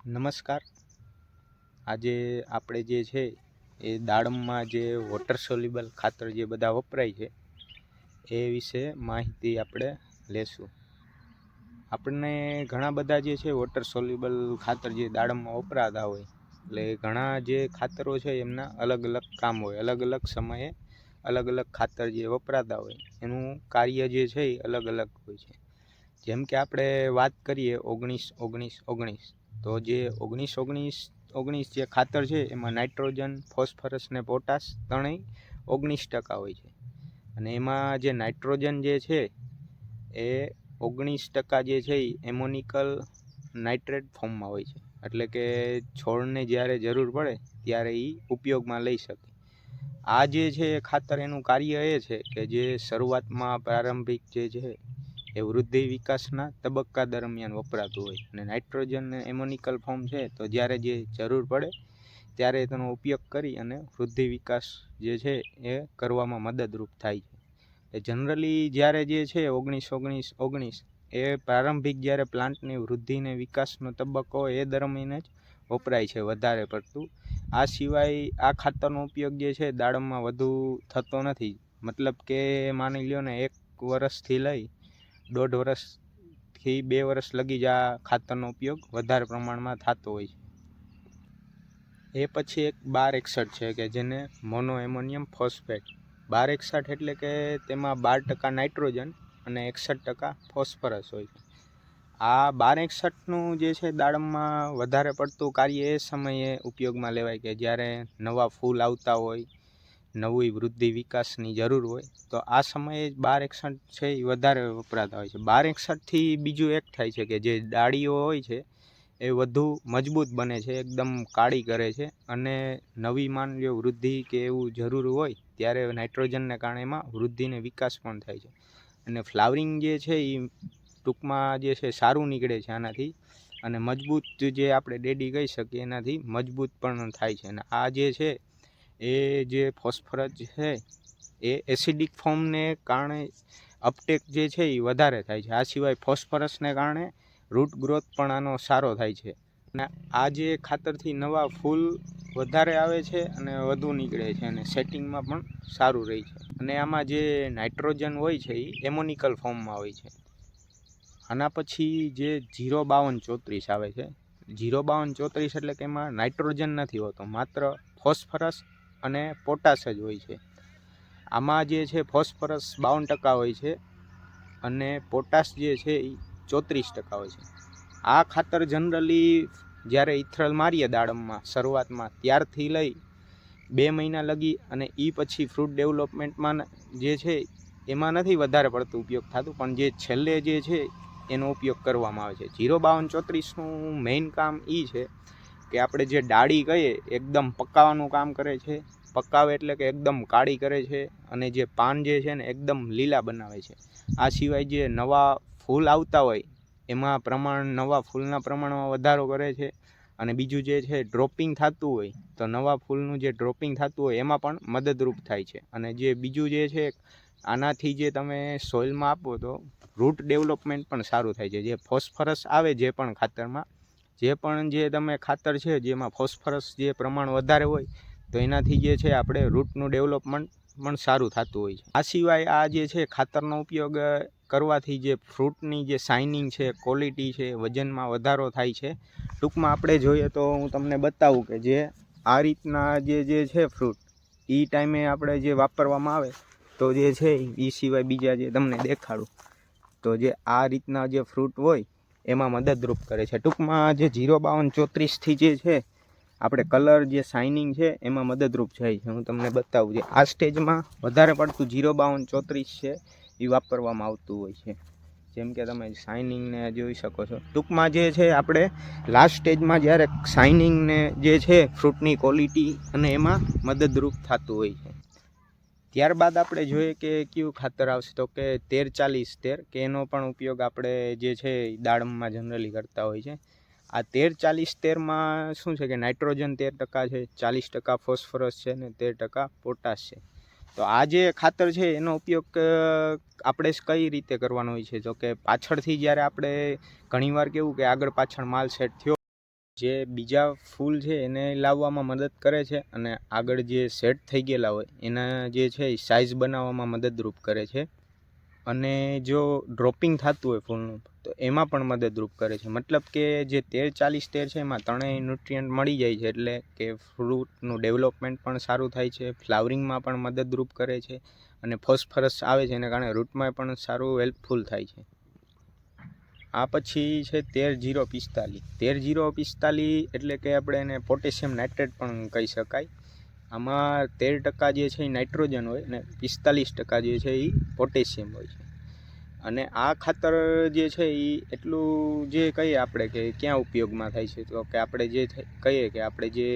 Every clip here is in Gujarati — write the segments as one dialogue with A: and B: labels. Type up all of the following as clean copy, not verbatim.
A: નમસ્કાર. આજે આપણે જે છે એ દાડમમાં જે વોટર સોલ્યુબલ ખાતર જે બધા વપરાય છે એ વિશે માહિતી આપણે લેશું. આપણને ઘણા બધા જે છે વોટર સોલ્યુબલ ખાતર જે દાડમમાં વપરાતા હોય, એટલે ઘણા જે ખાતરો છે એમના અલગ અલગ કામ હોય, અલગ અલગ સમયે અલગ અલગ ખાતર જે વપરાતા હોય એનું કાર્ય જે છે એ અલગ અલગ હોય છે. જેમ કે આપણે વાત કરીએ 19-19-19, તો જે 19-19-19 જે ખાતર છે એમાં નાઇટ્રોજન, ફોસ્ફરસ ને પોટાશ ત્રણેય 19% હોય છે. અને એમાં જે નાઇટ્રોજન જે છે એ 19% જે છે એ એમોનિકલ નાઇટ્રેટ ફોર્મમાં હોય છે, એટલે કે છોડને જ્યારે જરૂર પડે ત્યારે એ ઉપયોગમાં લઈ શકે. આ જે છે ખાતર એનું કાર્ય એ છે કે જે શરૂઆતમાં પ્રારંભિક જે છે એ વૃદ્ધિ વિકાસના તબક્કા દરમિયાન વપરાતું હોય, અને નાઇટ્રોજન એમોનિકલ ફોર્મ છે તો જ્યારે જે જરૂર પડે ત્યારે તેનો ઉપયોગ કરી અને વૃદ્ધિ વિકાસ જે છે એ કરવામાં મદદરૂપ થાય છે. એ જનરલી જ્યારે જે છે 19-19-19 એ પ્રારંભિક જ્યારે પ્લાન્ટની વૃદ્ધિને વિકાસનો તબક્કો હોય એ દરમિયાન જ વપરાય છે વધારે પડતું. આ સિવાય આ ખાતરનો ઉપયોગ જે છે દાડમમાં વધુ થતો નથી. મતલબ કે માની લ્યો ને 1 વર્ષથી લઈ 1.5 વર્ષથી 2 વર્ષ લગી જ આ ખાતરનો ઉપયોગ વધારે પ્રમાણમાં થતો હોય છે. એ પછી એક 1261 છે કે જેને મોનો એમોનિયમ ફોસ્ફેટ. 1261 એટલે કે તેમાં 12% નાઇટ્રોજન અને 61% ફોસ્ફરસ હોય છે. આ 1261નું જે છે દાડમમાં વધારે પડતું કાર્ય એ સમયે ઉપયોગમાં લેવાય કે જ્યારે નવા ફૂલ આવતા હોય, નવી વૃદ્ધિ વિકાસની જરૂર હોય, તો આ સમયે 1261 છે એ વધારે વપરાતા હોય છે. 1261થી બીજું એક થાય છે કે જે ડાળીઓ હોય છે એ વધુ મજબૂત બને છે, એકદમ કાળી કરે છે, અને નવી માનવીય વૃદ્ધિ કે એવું જરૂર હોય ત્યારે નાઇટ્રોજનને કારણે એમાં વૃદ્ધિને વિકાસ પણ થાય છે. અને ફ્લાવરિંગ જે છે એ ટૂંકમાં જે છે સારું નીકળે છે આનાથી, અને મજબૂત જે આપણે ડેડી કહી શકીએ એનાથી મજબૂત પણ થાય છે. અને આ જે છે એ જે ફોસ્ફરસ છે એ એસિડિક ફોર્મને કારણે અપટેક જે છે એ વધારે થાય છે. આ સિવાય ફોસ્ફરસને કારણે રૂટ ગ્રોથ પણ આનો સારો થાય છે. અને આ જે ખાતરથી નવા ફૂલ વધારે આવે છે અને વધુ નીકળે છે, અને સેટિંગમાં પણ સારું રહે છે. અને આમાં જે નાઇટ્રોજન હોય છે એ એમોનિકલ ફોર્મમાં હોય છે. આના પછી જે 05234 આવે છે. 05234 એટલે કે એમાં નાઇટ્રોજન નથી હોતો, માત્ર ફોસ્ફરસ અને પોટાશ જ હોય છે. આમાં જે છે ફોસ્ફરસ 52% હોય છે અને પોટાશ જે છે એ 34% હોય છે. આ ખાતર જનરલી જ્યારે ઇથરલ મારીએ દાડમમાં શરૂઆતમાં ત્યારથી લઈ 2 મહિના લગી અને એ પછી ફ્રૂટ ડેવલપમેન્ટમાં જે છે એમાં નથી વધારે પડતું ઉપયોગ થતું, પણ જે છેલ્લે જે છે એનો ઉપયોગ કરવામાં આવે છે. 05234નું મેઇન કામ એ છે કે આપણે જે ડાળી કહીએ એકદમ પકાવવાનું કામ કરે છે. પકાવે એટલે કે એકદમ કાળી કરે છે, અને જે પાન જે છે ને એકદમ લીલા બનાવે છે. આ સિવાય જે નવા ફૂલ આવતા હોય એમાં નવા ફૂલના પ્રમાણમાં વધારો કરે છે. અને બીજું જે છે ડ્રોપિંગ થતું હોય તો નવા ફૂલનું જે ડ્રોપિંગ થતું હોય એમાં પણ મદદરૂપ થાય છે. અને જે બીજું જે છે આનાથી જે તમે સોઇલમાં આપો તો રૂટ ડેવલપમેન્ટ પણ સારું થાય છે. જે ફોસ્ફરસ આવે જે પણ ખાતરમાં, જે તમે ખાતર છે જેમાં ફોસ્ફરસ જે પ્રમાણ વધારે હોય તો એનાથી જે છે આપણે રૂટનું ડેવલપમેન્ટ પણ સારું થતું હોય છે. આ સિવાય આ જે છે ખાતરનો ઉપયોગ કરવાથી જે ફ્રૂટની જે શાઇનિંગ છે, ક્વોલિટી છે, વજનમાં વધારો થાય છે. ટૂંકમાં આપણે જોઈએ તો હું તમને બતાવું કે જે આ રીતના જે છે ફ્રૂટ એ ટાઈમે આપણે જે વાપરવામાં આવે તો જે છે એ સિવાય બીજા જે તમને દેખાડું તો જે આ રીતના જે ફ્રૂટ હોય એમાં મદદરૂપ કરે છે. ટૂંકમાં જે 05234થી જે છે આપણે કલર જે શાઇનિંગ છે એમાં મદદરૂપ થાય છે. હું તમને બતાવું. જે આ સ્ટેજમાં વધારે પડતું 05234 છે એ વાપરવામાં આવતું હોય છે. જેમ કે તમે શાઇનિંગને જોઈ શકો છો. ટૂંકમાં જે છે આપણે લાસ્ટ સ્ટેજમાં જ્યારે શાઇનિંગને જે છે ફ્રૂટની ક્વોલિટી અને એમાં મદદરૂપ થતું હોય છે. ત્યારબાદ આપણે જોઈએ કે કયું ખાતર આવશે, તો કે 13-40-13 કે એનો પણ ઉપયોગ આપણે જે છે દાડમમાં જનરલી કરતા હોય છે. આ 13-40-13માં શું છે કે નાઇટ્રોજન 13% છે, 40% ફોસ્ફરસ છે ને 13% પોટાશ છે. તો આ જે ખાતર છે એનો ઉપયોગ આપણે કઈ રીતે કરવાનો હોય છે, તો કે પાછળથી જ્યારે આપણે ઘણીવાર કેવું કે આગળ પાછળ માલ સેટ થયો જે બીજા ફૂલ છે એને લાવવામાં મદદ કરે છે અને આગળ જે સેટ થઈ ગયેલા હોય એના જે છે એ સાઇઝ બનાવવામાં મદદરૂપ કરે છે અને જો ડ્રોપિંગ થતું હોય ફૂલનું તો એમાં પણ મદદરૂપ કરે છે. મતલબ કે જે 13-40 સ્ટેર છે એમાં ત્રણેય ન્યુટ્રિયન્ટ મળી જાય છે, એટલે કે ફ્રૂટનું ડેવલપમેન્ટ પણ સારું થાય છે, ફ્લાવરિંગમાં પણ મદદરૂપ કરે છે અને ફોસ્ફરસ આવે છે એના કારણે રૂટમાં પણ સારું હેલ્પફુલ થાય છે. આ પછી છે 13-0-45. 13-0-45 એટલે કે આપણે એને પોટેશિયમ નાઇટ્રેટ પણ કહી શકાય. આમાં 13% જે છે એ નાઇટ્રોજન હોય ને 45% જે છે એ પોટેશિયમ હોય છે. અને આ ખાતર જે છે એ એટલું જે કહીએ આપણે કે ક્યાં ઉપયોગમાં થાય છે, તો કે આપણે જે કહીએ કે આપણે જે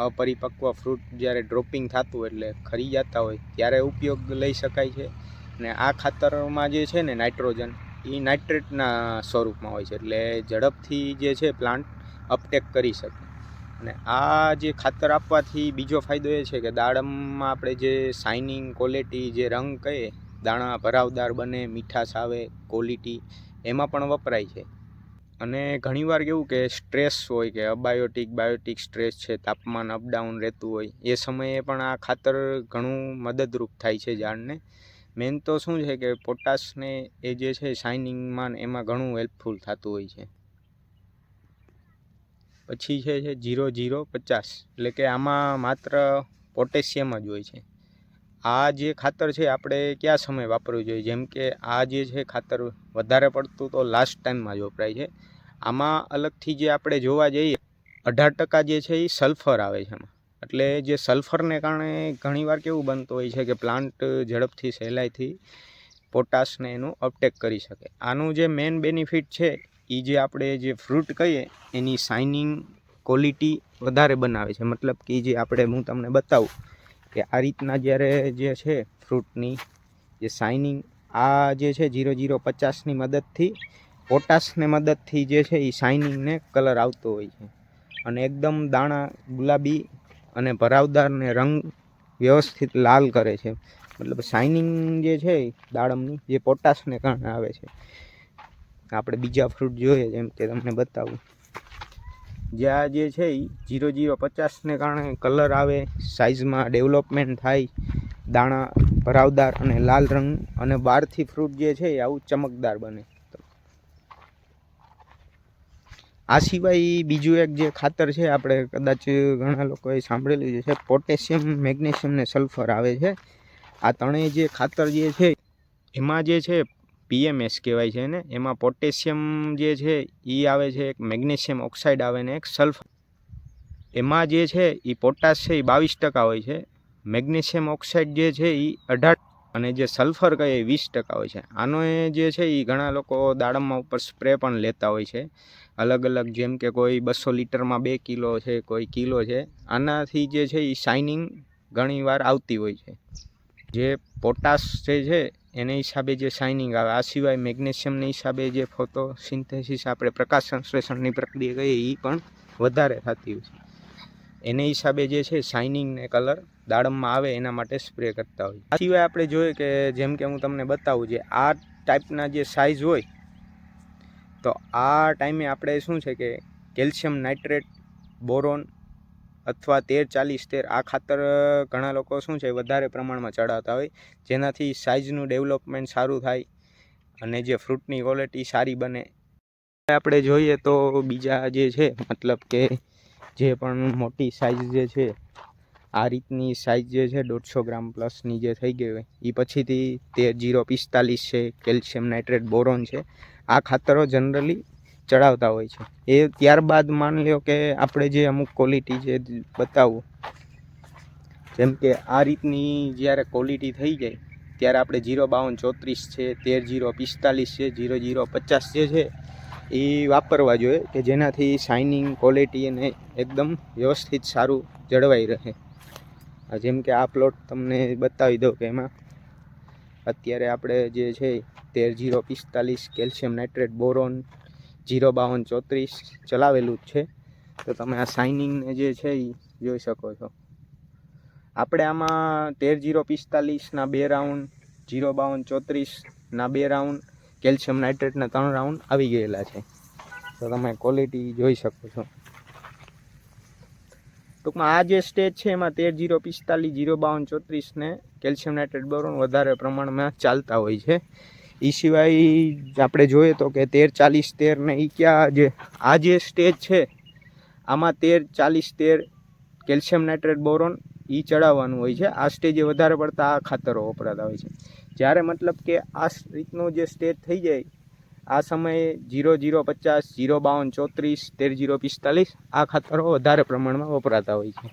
A: અપરિપક્વ ફ્રૂટ જ્યારે ડ્રોપિંગ થતું એટલે ખરી જતા હોય ત્યારે ઉપયોગ લઈ શકાય છે. અને આ ખાતરમાં જે છે ને નાઇટ્રોજન એ નાઇટ્રેટના સ્વરૂપમાં હોય છે, એટલે ઝડપથી જે છે પ્લાન્ટ અપટેક કરી શકે. અને આ જે ખાતર આપવાથી બીજો ફાયદો એ છે કે દાડમમાં આપણે જે શાઇનિંગ ક્વોલિટી, જે રંગ કહીએ, દાણા ભરાવદાર બને, મીઠાશ આવે, ક્વોલિટી એમાં પણ વપરાય છે. અને ઘણીવાર કેવું કે સ્ટ્રેસ હોય કે બાયોટિક સ્ટ્રેસ છે, તાપમાન અપડાઉન રહેતું હોય, એ સમયે પણ આ ખાતર ઘણું મદદરૂપ થાય છે ઝાડને. મેન તો શું છે કે પોટાશને એ જે છે શાઇનિંગમાં એમાં ઘણું હેલ્પફુલ થતું હોય છે. પછી છે 0-0-50, એટલે કે આમાં માત્ર પોટેશિયમ જ હોય છે. આ જે ખાતર છે આપણે કયા સમયે વાપરવું જોઈએ, જેમ કે આ જે છે ખાતર વધારે પડતું તો લાસ્ટ ટાઈમમાં જ વપરાય છે. આમાં અલગથી જે આપણે જોવા જઈએ 18% જે છે એ સલ્ફર આવે છે આમાં. એટલે જે સલ્ફરને કારણે ઘણીવાર કેવું બનતું હોય છે કે પ્લાન્ટ ઝડપથી સહેલાઈથી પોટાશને એનું અપટેક કરી શકે. આનું જે મેઇન બેનિફિટ છે એ જે આપણે જે ફ્રૂટ કહીએ એની શાઇનિંગ ક્વોલિટી વધારે બનાવે છે. મતલબ કે જે આપણે હું તમને બતાવું કે આ રીતના જ્યારે જે છે ફ્રૂટની જે શાઇનિંગ, આ જે છે 0-0-50ની મદદથી, પોટાશને મદદથી જે છે એ શાઇનિંગને કલર આવતો હોય છે અને એકદમ દાણા ગુલાબી અને ભરાવદાર ને રંગ વ્યવસ્થિત લાલ કરે છે. મતલબ શાઇનિંગ જે છે દાડમની જે પોટાશને કારણે આવે છે. આપણે બીજા ફ્રૂટ જોઈએ જેમ કે તમને બતાવું, જ્યાં જે છે એ 0-0-50ને કારણે કલર આવે, સાઇઝમાં ડેવલપમેન્ટ થાય, દાણા ભરાવદાર અને લાલ રંગ, અને બહારથી ફ્રૂટ જે છે એ આવું ચમકદાર બને. આ સિવાય બીજું એક જે ખાતર છે આપણે કદાચ ઘણા લોકોએ સાંભળેલું છે, પોટેશિયમ, મેગ્નેશિયમ ને સલ્ફર આવે છે. આ ત્રણેય જે ખાતર જે છે એમાં જે છે PMS કહેવાય છે ને, એમાં પોટેશિયમ જે છે એ આવે છે, એક મેગ્નેશિયમ ઓક્સાઇડ આવે ને એક સલ્ફર. એમાં જે છે એ પોટાશ છે એ 22% હોય છે, મેગ્નેશિયમ ઓક્સાઇડ જે છે એ 18%, અને જે સલ્ફર કહે એ 20% હોય છે. આનો જે છે એ ઘણા લોકો દાડમમાં ઉપર સ્પ્રે પણ લેતા હોય છે અલગ અલગ, જેમ કે કોઈ 200 લીટરમાં 2 કિલો છે, કોઈ કિલો છે. આનાથી જે છે એ શાઇનિંગ ઘણીવાર આવતી હોય છે. જે પોટાશ જે છે એને હિસાબે જે શાઇનિંગ આવે. આ સિવાય મેગ્નેશિયમને હિસાબે જે ફોટોસિન્થેસિસ, આપણે પ્રકાશ સંશ્લેષણની પ્રક્રિયા કહીએ એ પણ વધારે થતી હોય છે. એને હિસાબે જે છે શાઇનિંગ ને કલર દાડમમાં આવે એના માટે સ્પ્રે કરતા હોય. આ સિવાય આપણે જોઈએ કે જેમ કે હું તમને બતાવું, જે આ ટાઈપના જે સાઇઝ હોય તો આ ટાઈમે આપણે શું છે કે કેલ્શિયમ નાઇટ્રેટ, બોરોન અથવા 13-40-13 આ ખાતર ઘણા લોકો શું છે વધારે પ્રમાણમાં ચડાવતા હોય, જેનાથી સાઇઝનું ડેવલપમેન્ટ સારું થાય અને જે ફ્રૂટની ક્વોલિટી સારી બને. આપણે જોઈએ તો બીજા જે છે, મતલબ કે જે પણ મોટી સાઇઝ જે છે, આ રીતની સાઇઝ જે છે 150 ગ્રામ પ્લસની જે થઈ ગઈ હોય એ પછીથી 13-0-45 છે, કેલ્શિયમ નાઇટ્રેટ, બોરોન છે, આ ખાતરો જનરલી ચડાવતા હોય છે. એ ત્યારબાદ માની લો કે આપણે જે અમુક ક્વોલિટી જે બતાવું, જેમ કે આ રીતની જ્યારે ક્વોલિટી થઈ જાય ત્યારે આપણે 0-52-34 છે, 13-0-45 છે, 0-0-50 જે છે એ વાપરવા જોઈએ, કે જેનાથી શાઇનિંગ ક્વોલિટી અને એકદમ વ્યવસ્થિત સારું જળવાઈ રહે. જેમ કે આ પ્લોટ તમને બતાવી દો કે એમાં અત્યારે આપણે જે છે 13-0-45 કેલ્શિયમ નાઇટ્રેટ, બોરોન 0-52-34 ચલાવેલું જ છે. તો તમે આ શાઇનિંગને જે છે એ જોઈ શકો છો. આપણે આમાં 13-0-45ના 2 રાઉન્ડ, 0-52-34ના 2 રાઉન્ડ, કેલ્શિયમ નાઇટ્રેટના 3 રાઉન્ડ આવી ગયેલા છે. તો તમે ક્વોલિટી જોઈ શકો છો. ટૂંકમાં આ જે સ્ટેજ છે એમાં 13-0-45, 0-52-34 ને કેલ્શિયમ નાઇટ્રેટ બોરોન વધારે પ્રમાણમાં ચાલતા હોય છે. એ સિવાય આપણે જોઈએ તો કે 13-40-13 ને એ ક્યાં આ જે સ્ટેજ છે આમાં 13-40-13 કેલ્શિયમ નાઇટ્રેટ બોરોન એ ચડાવવાનું હોય છે. આ સ્ટેજે વધારે પડતા આ ખાતરો વપરાતા હોય છે. જ્યારે મતલબ કે આ રીતનો જે સ્ટેજ થઈ જાય આ સમયે 0-0-50, 0-52-34, 13-0-45 આ ખાતરો વધારે પ્રમાણમાં વપરાતા હોય છે.